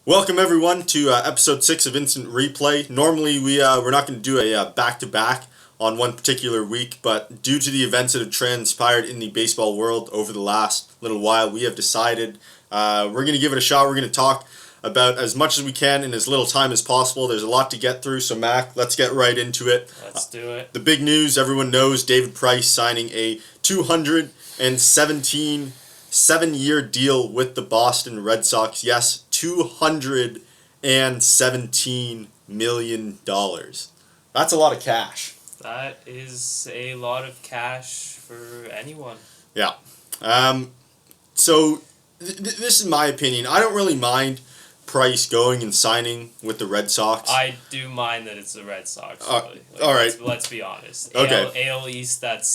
Welcome everyone to episode 6 of Instant Replay. Normally we're not going to do a back-to-back on one particular week, but due to the events that have transpired in the baseball world over the last little while, we have decided we're going to give it a shot. We're going to talk about as much as we can in as little time as possible. There's a lot to get through, so Mac, let's get right into it. Let's do it. The big news, everyone knows, David Price signing a 217 7-year deal with the Boston Red Sox. Yes, $217 million. That's a lot of cash. That is a lot of cash for anyone. Yeah. So this is my opinion. I don't really mind Price going and signing with the Red Sox. I do mind that it's the Red Sox. Really. All right. Let's be honest. Okay. AL East. That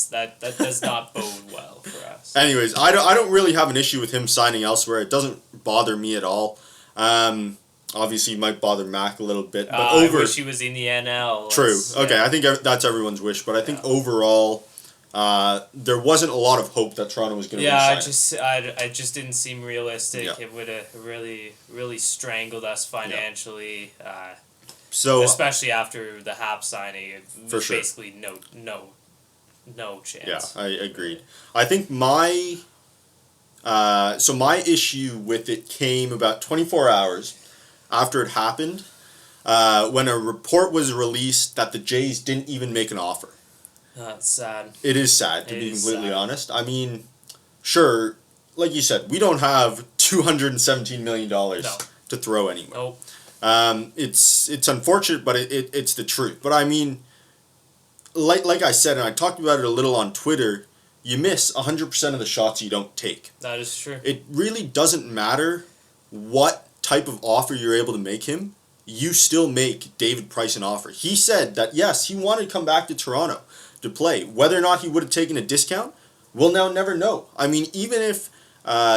does not bode well for us. Anyways, I don't really have an issue with him signing elsewhere. It doesn't bother me at all. Obviously, it might bother Mac a little bit, but I wish he was in the NL. True. Okay, I think that's everyone's wish, but I think overall, there wasn't a lot of hope that Toronto was going to. Yeah, I just didn't seem realistic. Yeah. It would have really strangled us financially. Yeah. So especially after the Hap signing, it was sure. basically no chance. Yeah, I agreed. I think my issue with it came about 24 hours after it happened, when a report was released that the Jays didn't even make an offer. It's sad. It is sad, to be completely honest. I mean, sure, like you said, we don't have $217 million to throw anywhere. Nope. It's unfortunate, but it's the truth. But I mean, like I said, and I talked about it a little on Twitter, you miss 100% of the shots you don't take. That is true. It really doesn't matter what type of offer you're able to make him. You still make David Price an offer. He said that, yes, he wanted to come back to Toronto to play. Whether or not he would have taken a discount, we'll now never know. I mean, even if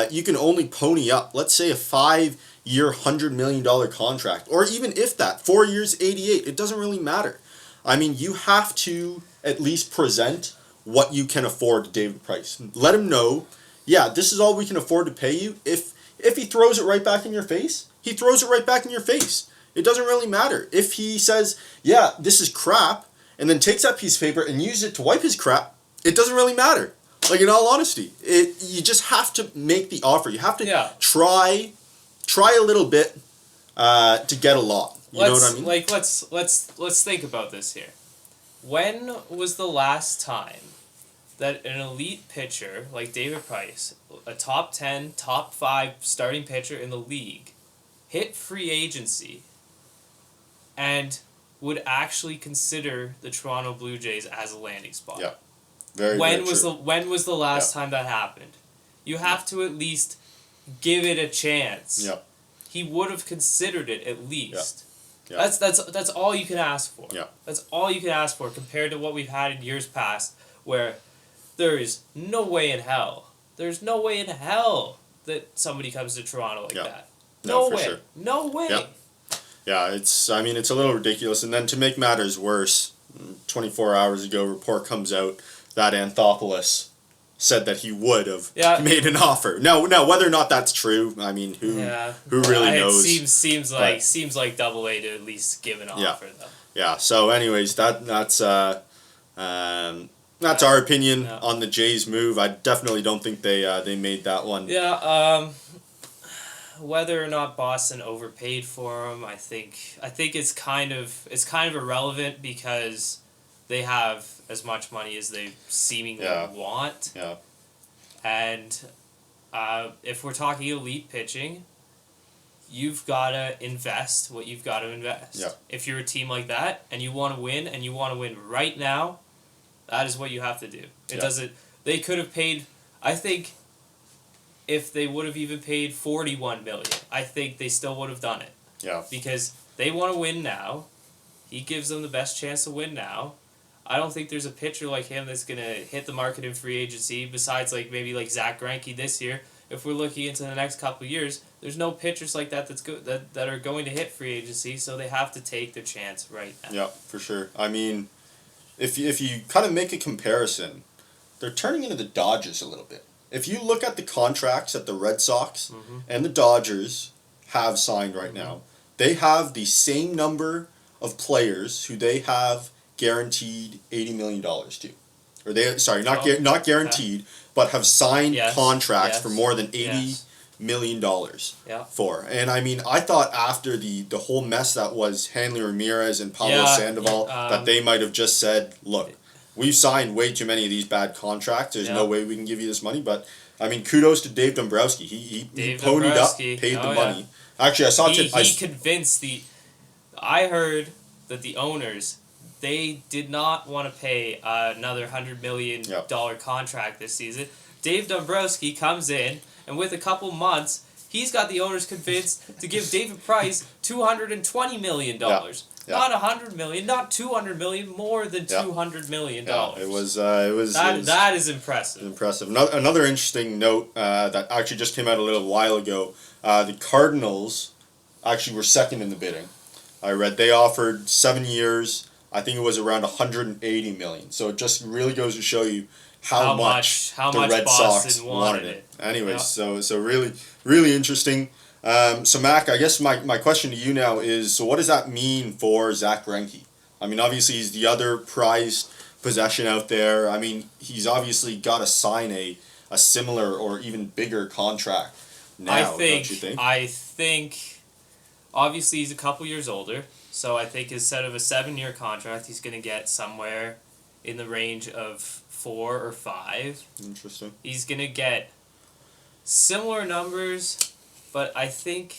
you can only pony up, let's say, a 5-year, $100 million contract, or even if that, 4 years, 88, it doesn't really matter. I mean, you have to at least present what you can afford to David Price. Let him know, yeah, this is all we can afford to pay you. If he throws it right back in your face, he throws it right back in your face. It doesn't really matter. If he says, yeah, this is crap, and then takes that piece of paper and uses it to wipe his crap, it doesn't really matter. Like, in all honesty, you just have to make the offer. You have to try a little bit to get a lot. You know what I mean? Like, let's think about this here. When was the last time that an elite pitcher like David Price, a top 10, top 5 starting pitcher in the league, hit free agency and would actually consider the Toronto Blue Jays as a landing spot? Yeah. Very true. When was the last time that happened? You have to at least give it a chance. Yeah. He would have considered it at least. Yeah. That's all you can ask for. Yeah. That's all you can ask for compared to what we've had in years past, where there is no way in hell. There's no way in hell that somebody comes to Toronto like that. No way. Sure. No way. Yeah. Yeah, it's a little ridiculous. And then to make matters worse, 24 hours ago, a report comes out that Anthopoulos said that he would have made an offer. Now, whether or not that's true, I mean, who really knows? It seems like Double A to at least give an offer though. Yeah. So, anyways, that's our opinion on the Jays move. I definitely don't think they made that one. Yeah. Whether or not Boston overpaid for him, I think it's kind of irrelevant because they have as much money as they seemingly want. Yeah. And if we're talking elite pitching, you've got to invest what you've got to invest. Yeah. If you're a team like that and you want to win and you want to win right now, that is what you have to do. They could have paid, I think, if they would have even paid $41 million, I think they still would have done it. Yeah. Because they want to win now. He gives them the best chance to win now. I don't think there's a pitcher like him that's going to hit the market in free agency, besides maybe Zach Greinke this year. If we're looking into the next couple of years, there's no pitchers like that that are going to hit free agency, so they have to take their chance right now. Yeah, for sure. I mean, if you kind of make a comparison, they're turning into the Dodgers a little bit. If you look at the contracts that the Red Sox and the Dodgers have signed right now, they have the same number of players who they have guaranteed $80 million to. Or they not guaranteed, but have signed contracts for more than $80 million for. And I mean, I thought after the whole mess that was Hanley Ramirez and Pablo Sandoval, that they might have just said, look, we've signed way too many of these bad contracts. There's no way we can give you this money. But I mean, kudos to Dave Dombrowski. He ponied up, paid the money. Actually, I saw he convinced the. I heard that the owners, they did not want to pay another $100 million contract this season. Dave Dombrowski comes in, and with a couple months, he's got the owners convinced to give David Price $220 million. Not $100 million, not $200 million, more than $200 million. It was that is impressive. Impressive. Another interesting note that actually just came out a little while ago. The Cardinals actually were second in the bidding. I read they offered 7 years. I think it was around $180 million. So it just really goes to show you how much the Red Sox wanted it. Anyways, so really really interesting. So Mac, I guess my question to you now is, so what does that mean for Zach Greinke? I mean, obviously he's the other prized possession out there. I mean, he's obviously got to sign a similar or even bigger contract now, don't you think? I think obviously he's a couple years older, so I think instead of a 7-year contract, he's going to get somewhere in the range of 4 or 5. Interesting. He's going to get similar numbers, but I think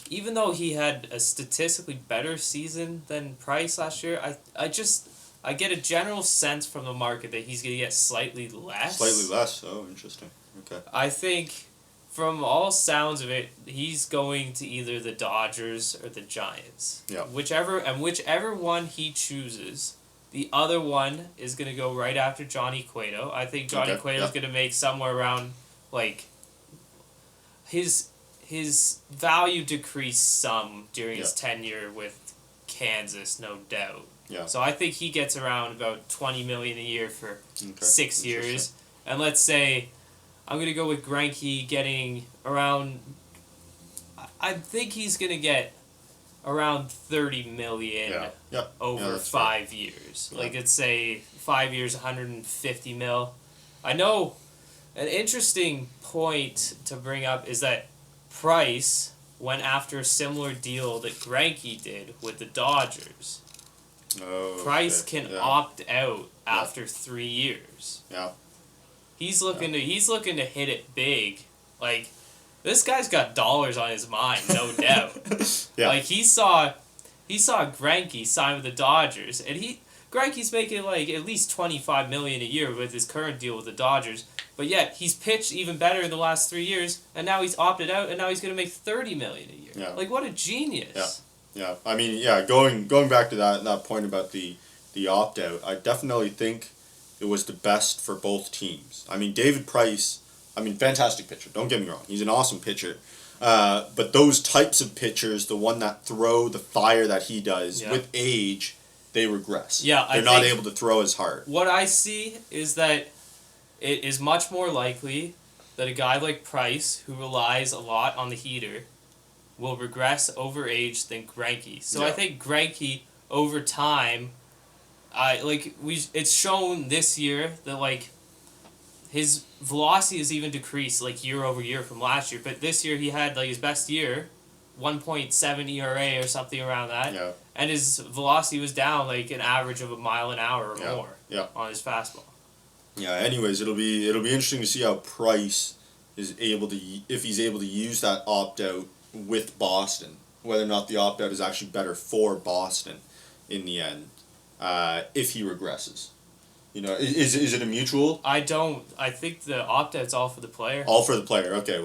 even though he had a statistically better season than Price last year, I get a general sense from the market that he's going to get slightly less. Slightly less. Oh, interesting. Okay. I think from all sounds of it, he's going to either the Dodgers or the Giants. Yeah. Whichever one he chooses, the other one is going to go right after Johnny Cueto. I think Johnny Cueto's going to make somewhere around, like, his value decreased some during his tenure with Kansas, no doubt. Yeah. So I think he gets around about $20 million a year for 6 years. And let's say I'm going to go with Greinke getting around, I think he's going to get around $30 million over 5 years. Yeah. Like, let's say 5 years, $150 million. I know an interesting point to bring up is that Price went after a similar deal that Greinke did with the Dodgers. Oh, Price can opt out after 3 years. Yeah. He's looking to hit it big. Like, this guy's got dollars on his mind, no doubt. Like, he saw Greinke sign with the Dodgers, and Greinke's making like at least $25 million a year with his current deal with the Dodgers. But yet he's pitched even better in the last 3 years, and now he's opted out, and now he's going to make $30 million a year. Yeah. Like, what a genius! Yeah. I mean, going back to that point about the opt out, I definitely think it was the best for both teams. I mean, David Price, fantastic pitcher. Don't get me wrong, he's an awesome pitcher. But those types of pitchers, the one that throw the fire that he does, with age, they regress. Yeah, they're not able to throw as hard. What I see is that it is much more likely that a guy like Price, who relies a lot on the heater, will regress over age than Greinke. So I think Greinke, over time, it's shown this year that, like, his velocity has even decreased, like, year over year from last year. But this year he had, like, his best year, 1.7 ERA or something around that. Yeah. And his velocity was down, like, an average of a mile an hour or more on his fastball. Yeah. Anyways, it'll be interesting to see how Price is able to, if he's able to use that opt out with Boston, whether or not the opt out is actually better for Boston in the end, if he regresses. You know, is it a mutual? I think the opt out's all for the player. All for the player. Okay.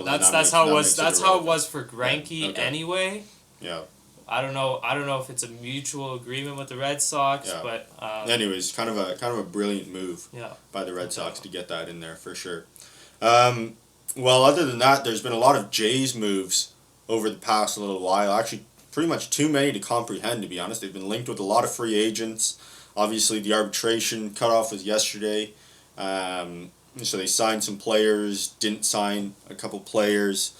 That's how it was. That's how it was for Greinke anyway. Yeah. I don't know if it's a mutual agreement with the Red Sox, but anyways, kind of a brilliant move by the Red Sox to get that in there for sure. Well, other than that, there's been a lot of Jays moves over the past little while. Actually, pretty much too many to comprehend, to be honest. They've been linked with a lot of free agents. Obviously, the arbitration cutoff was yesterday. So they signed some players, didn't sign a couple players.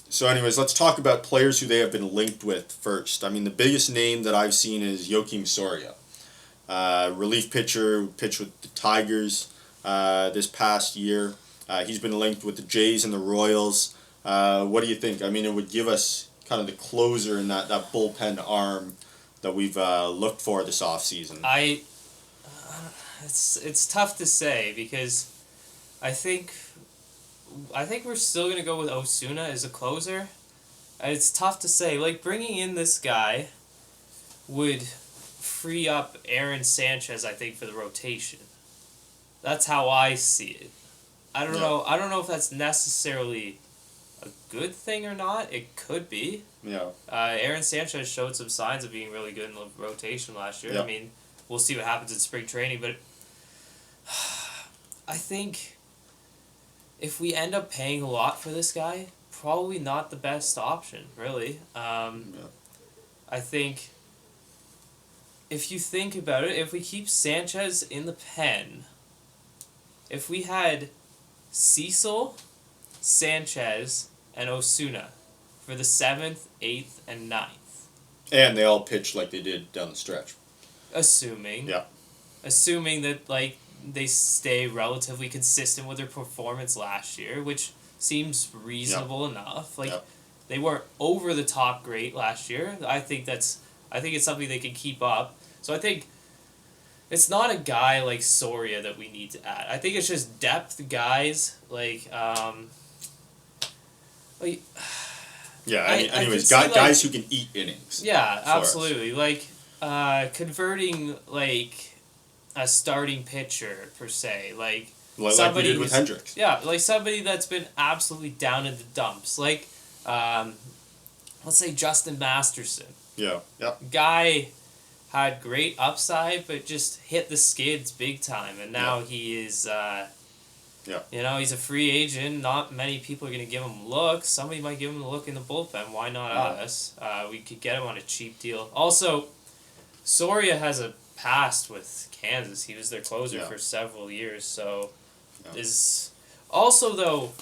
So, anyways, let's talk about players who they have been linked with first. I mean, the biggest name that I've seen is Joakim Soria. Relief pitcher, pitched with the Tigers this past year. He's been linked with the Jays and the Royals. What do you think? I mean, it would give us kind of the closer in that bullpen arm that we've looked for this offseason. It's tough to say because I think we're still gonna go with Osuna as a closer. It's tough to say. Like, bringing in this guy would free up Aaron Sanchez, I think, for the rotation. That's how I see it. I don't know. I don't know if that's necessarily a good thing or not. It could be. Yeah. Aaron Sanchez showed some signs of being really good in the rotation last year. Yeah. I mean, we'll see what happens in spring training, but I think if we end up paying a lot for this guy, probably not the best option, really. I think if you think about it, if we keep Sanchez in the pen, if we had Cecil, Sanchez, and Osuna for the 7th, 8th, and 9th. And they all pitched like they did down the stretch. Assuming. Yeah. Assuming that, like, they stay relatively consistent with their performance last year, which seems reasonable enough. Like, they weren't over the top great last year. I think it's something they can keep up. So I think it's not a guy like Soria that we need to add. I think it's just depth guys Yeah, anyways, guys who can eat innings. Yeah, absolutely. Like, converting, like, a starting pitcher, per se. Like we did with Hendricks. Yeah, like somebody that's been absolutely down in the dumps. Like, let's say Justin Masterson. Yeah, yeah. Guy had great upside, but just hit the skids big time. And now he is... You know, he's a free agent. Not many people are going to give him looks. Somebody might give him a look in the bullpen. Why not us? We could get him on a cheap deal. Also, Soria has a past with Kansas. He was their closer for several years. So, is... Also, though,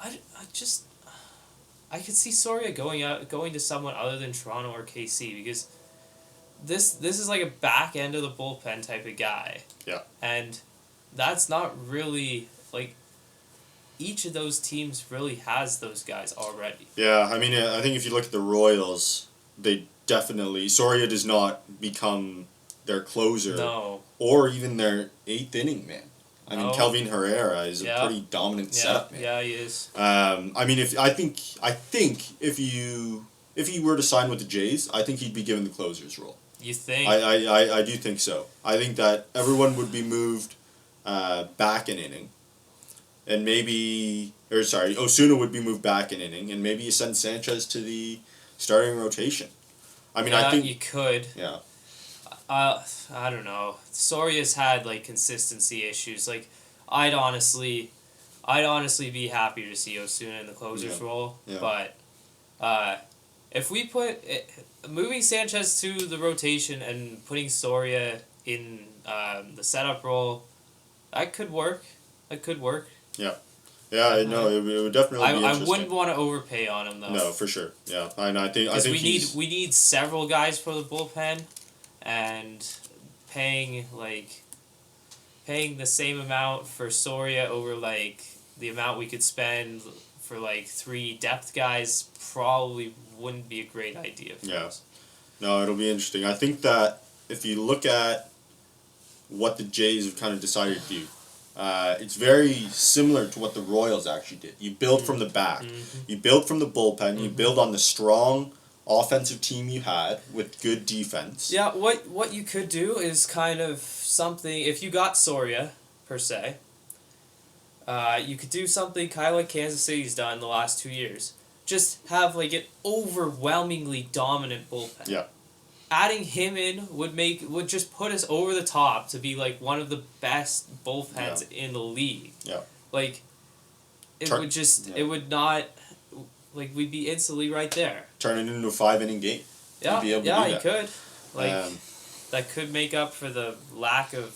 I could see Soria going to someone other than Toronto or KC because this is like a back end of the bullpen type of guy. Yeah. And that's not really, like, each of those teams really has those guys already. Yeah, I mean, I think if you look at the Royals, they definitely... Soria does not become their closer. No. Or even their 8th inning man. I mean, Kelvin Herrera is a pretty dominant setup man. Yeah, he is. I mean, I think if he were to sign with the Jays, I think he'd be given the closer's role. You think? I do think so. I think that everyone would be moved back an inning, and Osuna would be moved back an inning, and maybe you send Sanchez to the starting rotation. I mean, I think you could. Yeah. I don't know. Soria's had, like, consistency issues. Like, I'd honestly be happier to see Osuna in the closer's role. Yeah. But if we put moving Sanchez to the rotation and putting Soria in the setup role, that could work. Yeah. Yeah, no, it would definitely be interesting. I wouldn't want to overpay on him, though. No, for sure. Yeah, I think because we need several guys for the bullpen, and paying the same amount for Soria over, like, the amount we could spend for, like, 3 depth guys probably wouldn't be a great idea for us. No, it'll be interesting. I think that if you look at what the Jays have kind of decided to do, it's very similar to what the Royals actually did. You build from the back. Mm-hmm. You build from the bullpen. Mm-hmm. You build on the strong offensive team you had with good defense. Yeah, what you could do is kind of something... If you got Soria, per se, you could do something kind of like Kansas City's done the last 2 years. Just have, like, an overwhelmingly dominant bullpen. Yeah. Adding him in would just put us over the top to be, like, one of the best bullpens in the league. Yeah. Like, it would not, like, we'd be instantly right there. Turn it into a 5-inning game. Yeah, You'd be able to do that. You could. Like, that could make up for the lack of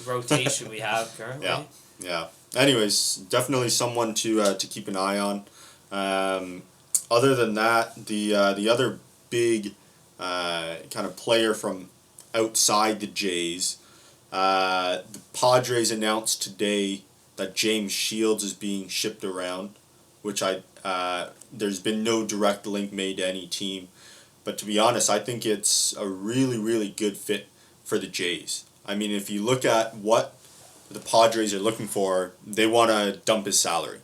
rotation we have currently. Yeah. Anyways, definitely someone to keep an eye on. Other than that, the other big kind of player from outside the Jays, the Padres announced today that James Shields is being shipped around, which there's been no direct link made to any team. But to be honest, I think it's a really, really good fit for the Jays. I mean, if you look at what the Padres are looking for, they want to dump his salary.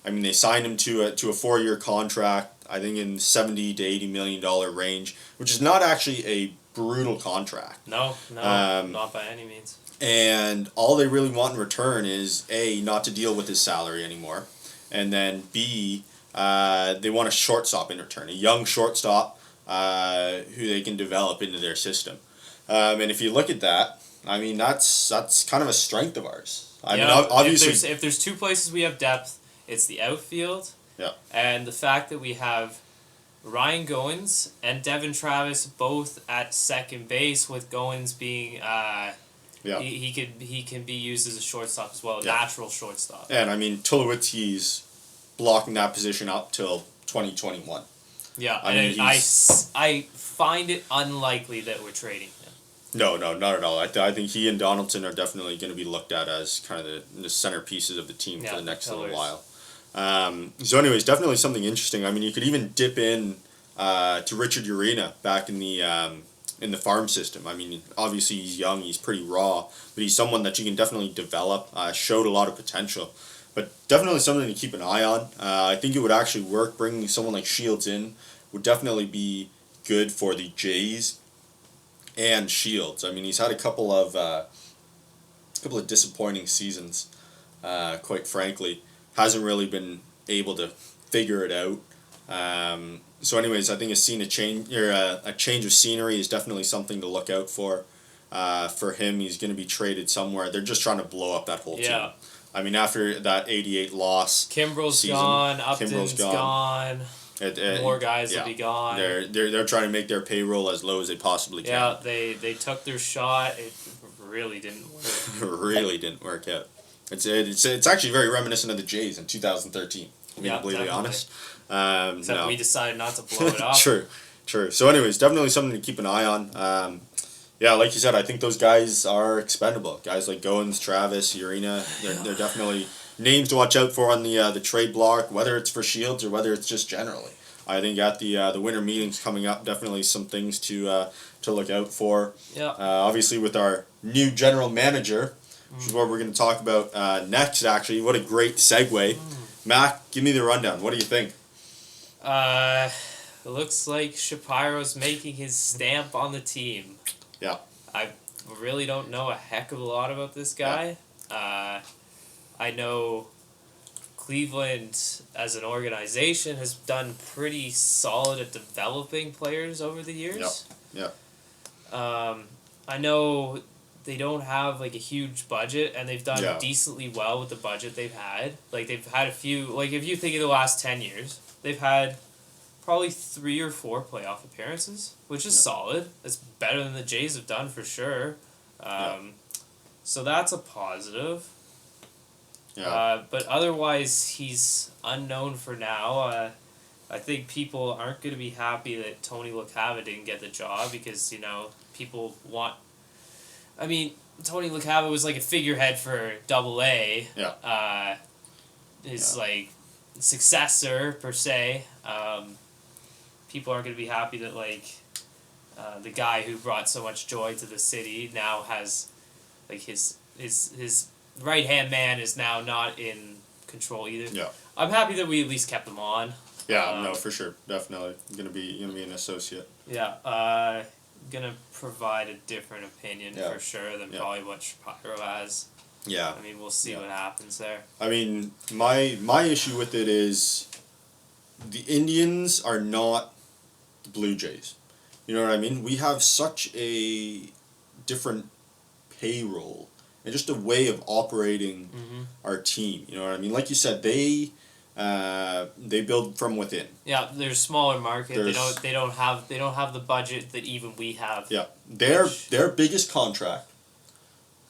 I mean, they signed him to a 4-year contract, I think in $70 to $80 million range, which is not actually a brutal contract. No, not by any means. And all they really want in return is A, not to deal with his salary anymore, and then B, they want a shortstop in return, a young shortstop who they can develop into their system. And if you look at that, I mean, that's kind of a strength of ours. I mean, obviously, if there's two places we have depth, it's the outfield, and the fact that we have Ryan Goins and Devin Travis both at second base, with Goins being he can be used as a shortstop as well, a natural shortstop. And I mean, Tulowitzki's blocking that position up till 2021. Yeah, I find it unlikely that we're trading him. No, not at all. I think he and Donaldson are definitely going to be looked at as kind of the centerpieces of the team for the next little while. So anyways, definitely something interesting. I mean, you could even dip in to Richard Urena back in the farm system. I mean, obviously he's young, he's pretty raw, but he's someone that you can definitely develop, showed a lot of potential. But definitely something to keep an eye on. I think it would actually work. Bringing someone like Shields in would definitely be good for the Jays and Shields. I mean, he's had a couple of disappointing seasons, quite frankly. Hasn't really been able to figure it out. So anyways, I think a change of scenery is definitely something to look out for. For him, he's going to be traded somewhere. They're just trying to blow up that whole team. I mean, after that 88 loss Kimbrel's season, gone, Upton's gone. More guys will be gone. They're trying to make their payroll as low as they possibly can. Yeah, they took their shot. It really didn't work. It really didn't work out. It's actually very reminiscent of the Jays in 2013. To be completely honest. Except we decided not to blow it off. True. So anyways, definitely something to keep an eye on. Like you said, I think those guys are expendable. Guys like Goins, Travis, Urena, they're definitely names to watch out for on the trade block, whether it's for Shields or whether it's just generally. I think at the winter meetings coming up, definitely some things to look out for. Yeah. Obviously, with our new general manager, which is what we're going to talk about next. Actually, what a great segue. Mac, give me the rundown. What do you think? It looks like Shapiro's making his stamp on the team. Yeah. I really don't know a heck of a lot about this guy. Yeah. I know Cleveland as an organization has done pretty solid at developing players over the years. Yeah. I know they don't have like a huge budget, and they've done decently well with the budget they've had. Like they've had a few, like if you think of the last 10 years, they've had probably 3 or 4 playoff appearances, which is solid. It's better than the Jays have done for sure. So that's a positive. Yeah. But otherwise, he's unknown for now. I think people aren't going to be happy that Tony LaCava didn't get the job because, people want... I mean, Tony LaCava was like a figurehead for AA. Yeah. His, successor, per se. People aren't going to be happy that, the guy who brought so much joy to the city now has, his right-hand man is now not in control either. Yeah. I'm happy that we at least kept him on. Yeah, no, for sure. Definitely. Gonna be an associate. Yeah. Gonna provide a different opinion for sure than probably what Shapiro has. Yeah. I mean, we'll see what happens there. I mean, my issue with it is the Indians are not the Blue Jays. You know what I mean? We have such a different payroll and just a way of operating our team. You know what I mean? Like you said, they build from within. Yeah, they're a smaller market. They don't have the budget that even we have. Yeah, their biggest contract,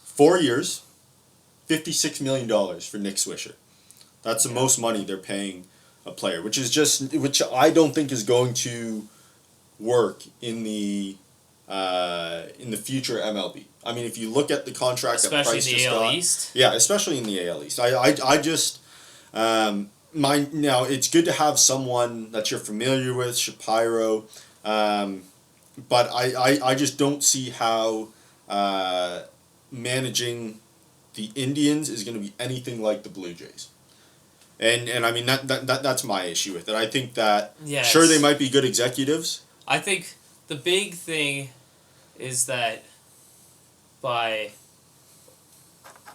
4 years, $56 million for Nick Swisher. That's the most money they're paying a player, which I don't think is going to work in the future MLB. I mean, if you look at the contract that Especially Price in the just AL got, East. yeah, especially in the AL East. I just now it's good to have someone that you're familiar with, Shapiro, but I just don't see how managing the Indians is going to be anything like the Blue Jays. And I mean that's my issue with it. I think that Yes. sure they might be good executives. I think the big thing is that I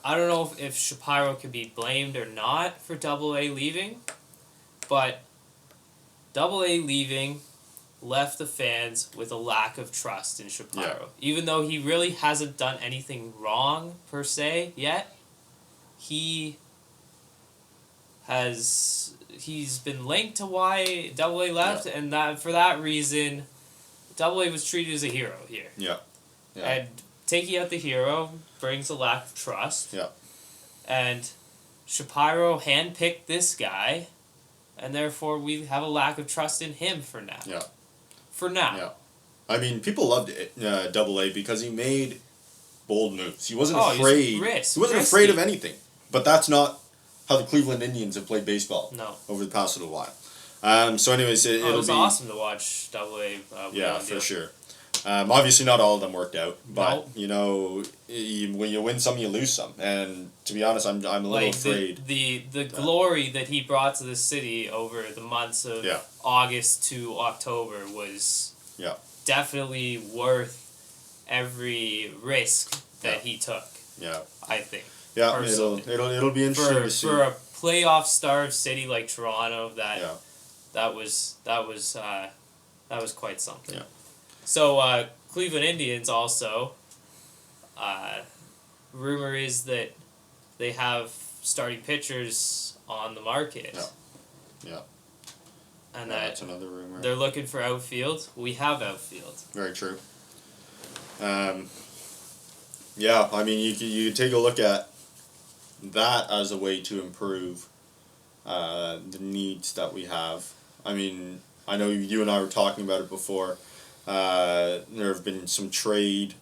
don't know if Shapiro can be blamed or not for AA leaving, but AA leaving left the fans with a lack of trust in Shapiro. Yeah. Even though he really hasn't done anything wrong per se yet, he's been linked to why AA left, and that for that reason, AA was treated as a hero here. Yeah. And taking out the hero brings a lack of trust. Yeah. And Shapiro handpicked this guy, and therefore we have a lack of trust in him for now. Yeah. For now. Yeah. I mean, people loved AA because he made bold moves. He wasn't afraid. He wasn't afraid of anything. But that's not how the Cleveland Indians have played baseball. No. Over the past little while. So, anyways, it was awesome to watch AA. Yeah, for sure. Obviously, not all of them worked out, but Nope. you know, when you win some, you lose some. And to be honest, I'm a little afraid. The glory that he brought to the city over the months of August to October was definitely worth every risk that he took. Yeah, I think. Yeah, it'll be interesting to see. For a playoff starved city like Toronto, that was quite something. Yeah. So Cleveland Indians also, rumor is that they have starting pitchers on the market. Yeah. And that's another rumor. They're looking for outfield. We have outfield. Very true. Yeah, I mean, you take a look at that as a way to improve the needs that we have. I mean, I know you and I were talking about it before. There have been some trade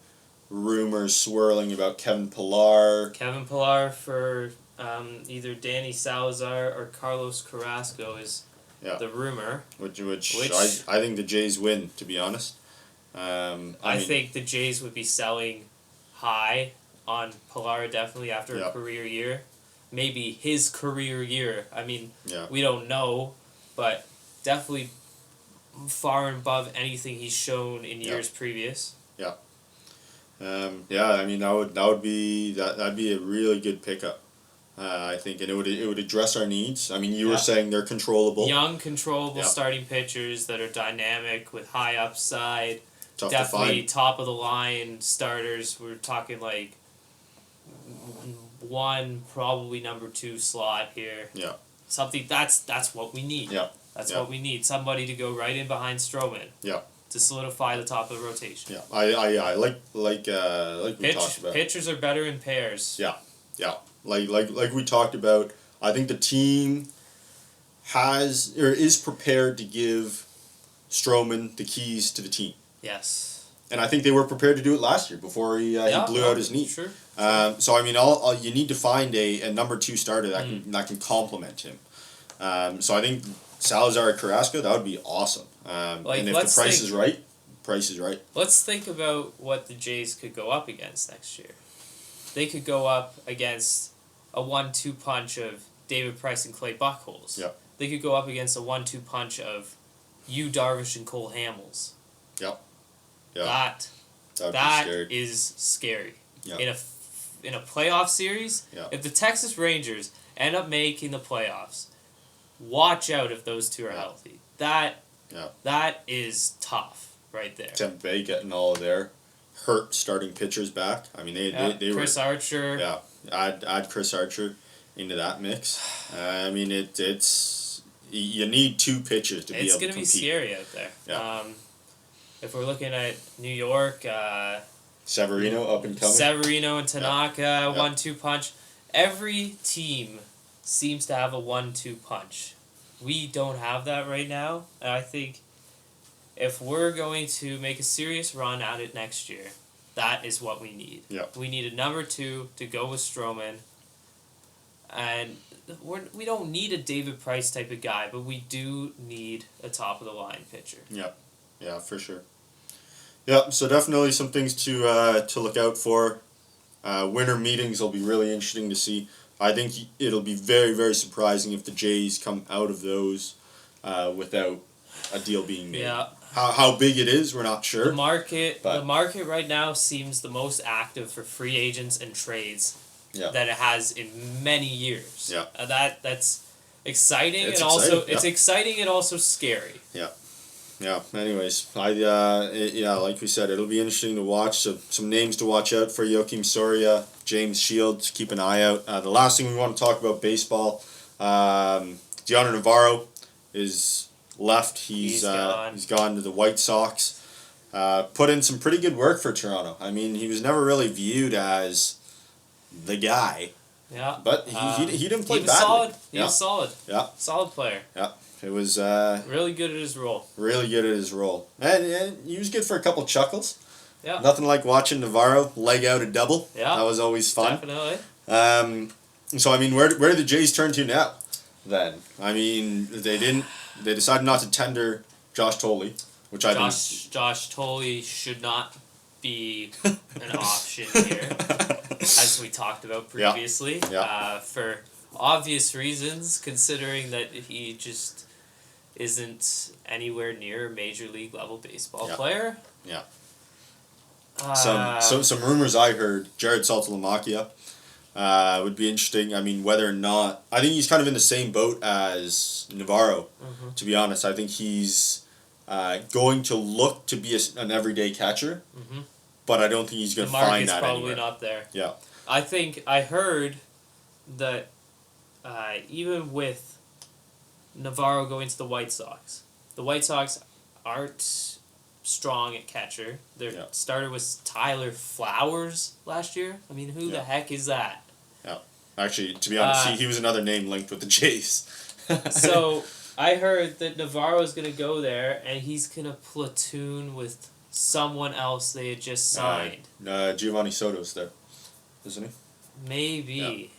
rumors swirling about Kevin Pillar. Kevin Pillar for either Danny Salazar or Carlos Carrasco is the rumor. Which I think the Jays win, to be honest. I think the Jays would be selling high on Pillar definitely after a career year. Maybe his career year. I mean, we don't know, but definitely far and above anything he's shown in years previous. Yeah. I mean that'd be a really good pickup. I think, and it would address our needs. I mean, you were saying they're controllable. Young, controllable starting pitchers that are dynamic with high upside. Tough definitely to find. Top of the line starters. We're talking like one, probably number 2 slot here. Yeah. Something that's what we need. Yeah. That's what we need. Somebody to go right in behind Stroman. Yeah. To solidify the top of the rotation. Yeah. I like we talked about. Pitchers are better in pairs. Yeah. Yeah. Like we talked about, I think the team is prepared to give Stroman the keys to the team. Yes. And I think they were prepared to do it last year before he blew out his knee. Sure. So I mean, you need to find a number 2 starter that can complement him. So I think Salazar or Carrasco, that would be awesome. And if the price is right, price is right. Let's think about what the Jays could go up against next year. They could go up against a 1-2 punch of David Price and Clay Buchholz. Yep. They could go up against a 1-2 punch of Yu Darvish and Cole Hamels. Yep. Yeah. That is scary. Yep. In a playoff series, yep. If the Texas Rangers end up making the playoffs, watch out if those two are healthy. That is tough right there. Tampa Bay getting all of their hurt starting pitchers back. I mean, they Chris Archer. Yeah, add Chris Archer into that mix. I mean, it's you need 2 pitchers to be able to compete. It's gonna be scary out there. Yeah. If we're looking at New York, Severino up and coming. Severino and Tanaka, 1-2 punch. Every team seems to have a 1-2 punch. we don't have that right now. And I think if we're going to make a serious run at it next year, that is what we need. Yeah. We need a number 2 to go with Stroman. And we don't need a David Price type of guy, but we do need a top-of-the-line pitcher. Yeah, for sure. Yeah, so definitely some things to look out for. Winter meetings will be really interesting to see. I think it'll be very, very surprising if the Jays come out of those without a deal being made. Yeah. How big it is, we're not sure. The market right now seems the most active for free agents and trades that it has in many years. Yeah. That's exciting It's and exciting, also it's exciting and also scary. Yeah. Anyways, like we said, it'll be interesting to watch. So some names to watch out for: Joakim Soria, James Shields. Keep an eye out. The last thing we want to talk about baseball. Gianna Navarro is left. He's gone to the White Sox. Put in some pretty good work for Toronto. I mean, he was never really viewed as the guy. Yeah. But he didn't play badly. Solid. He was solid. Yeah. Solid player. Yeah. It was really good at his role. Really good at his role. And he was good for a couple chuckles. Yeah. Nothing like watching Navarro leg out a double. Yeah. That was always fun. Definitely. So I mean, where do the Jays turn to now? Then I mean, they decided not to tender Josh Tolley, which I think Josh Tolley should not be an option here, as we talked about previously. Yeah. For obvious reasons, considering that he just isn't anywhere near a major league level baseball player. Yeah. Some rumors I heard: Jared Saltalamacchia would be interesting. I mean, whether or not I think he's kind of in the same boat as Navarro. Mm-hmm. To be honest, I think he's going to look to be an everyday catcher, but I don't think he's going to find that probably anywhere. Not there. Yeah. I heard that even with Navarro going to the White Sox aren't strong at catcher. Their starter was Tyler Flowers last year. I mean, who the heck is that? Yeah. Actually, to be honest, he was another name linked with the Jays. So I heard that Navarro's going to go there, and he's going to platoon with someone else they had just signed. Giovanni Soto's there, isn't he? Maybe.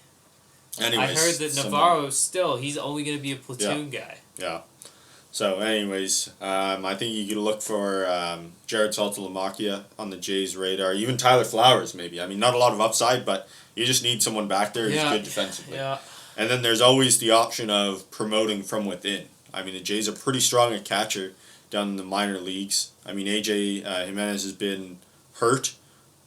Yeah. Anyways, I heard that Navarro he's only going to be a platoon guy. Yeah. So, anyways, I think you could look for Jared Saltalamacchia on the Jays' radar. Even Tyler Flowers, maybe. I mean, not a lot of upside, but you just need someone back there who's good defensively. Yeah. And then there's always the option of promoting from within. I mean, the Jays are pretty strong at catcher down in the minor leagues. I mean, AJ Jimenez has been hurt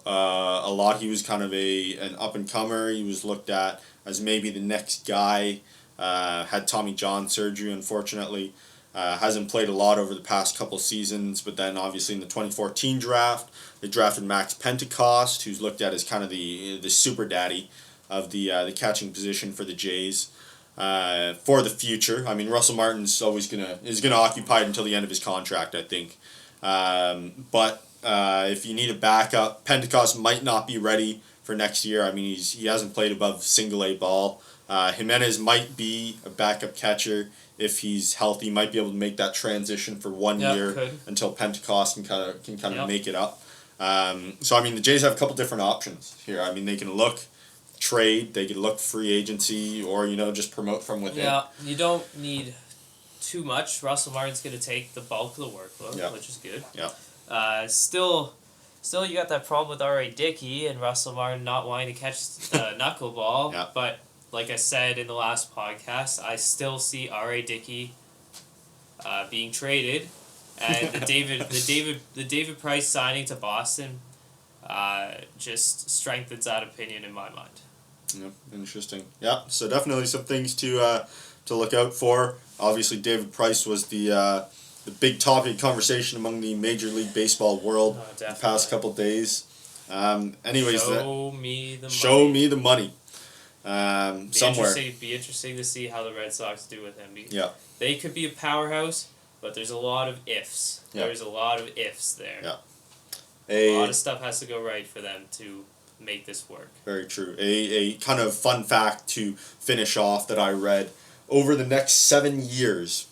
a lot. He was kind of an up-and-comer. He was looked at as maybe the next guy. Had Tommy John surgery, unfortunately. Hasn't played a lot over the past couple seasons, but then obviously in the 2014 draft, they drafted Max Pentecost, who's looked at as kind of the super daddy of the catching position for the Jays for the future. I mean, Russell Martin's always is gonna occupy it until the end of his contract, I think. But if you need a backup, Pentecost might not be ready for next year. I mean, he hasn't played above single A ball. Jimenez might be a backup catcher if he's healthy. Might be able to make that transition for 1 year until Pentecost can kind of make it up. So I mean, the Jays have a couple different options here. I mean, they can look trade, they can look free agency, or just promote from within. Yeah, you don't need too much. Russell Martin's going to take the bulk of the workload, which is good. Yeah. Still, you got that problem with R.A. Dickey and Russell Martin not wanting to catch knuckleball. Yeah. But like I said in the last podcast, I still see R.A. Dickey being traded, and the David Price signing to Boston just strengthens that opinion in my mind. Yeah, interesting. Yeah, so definitely some things to look out for. Obviously, David Price was the big topic of conversation among the Major League Baseball world the past couple days. Anyways, show me the money. Somewhere. Be interesting to see how the Red Sox do with him. Yeah. They could be a powerhouse, but there's a lot of ifs. Yeah. There's a lot of ifs there. Yeah. A lot of stuff has to go right for them to make this work. Very true. A kind of fun fact to finish off that I read over the next 7 years,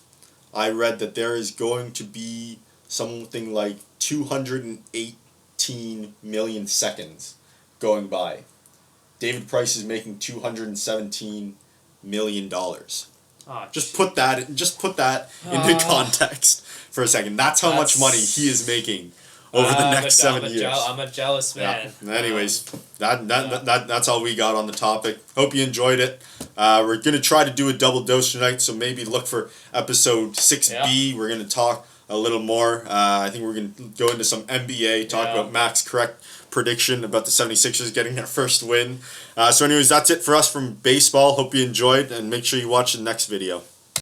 I read that there is going to be something like 218 million seconds going by. David Price is making $217 million. Just put that into context for a second. That's how much money he is making over the next 7 years. I'm a jealous man. Yeah. Anyways, that's all we got on the topic. Hope you enjoyed it. We're going to try to do a double dose tonight, so maybe look for episode 6B. Yeah. We're going to talk a little more. I think we're going to go into some NBA, talk about Mac's correct prediction about the 76ers getting their first win. So anyways, that's it for us from baseball. Hope you enjoyed, and make sure you watch the next video.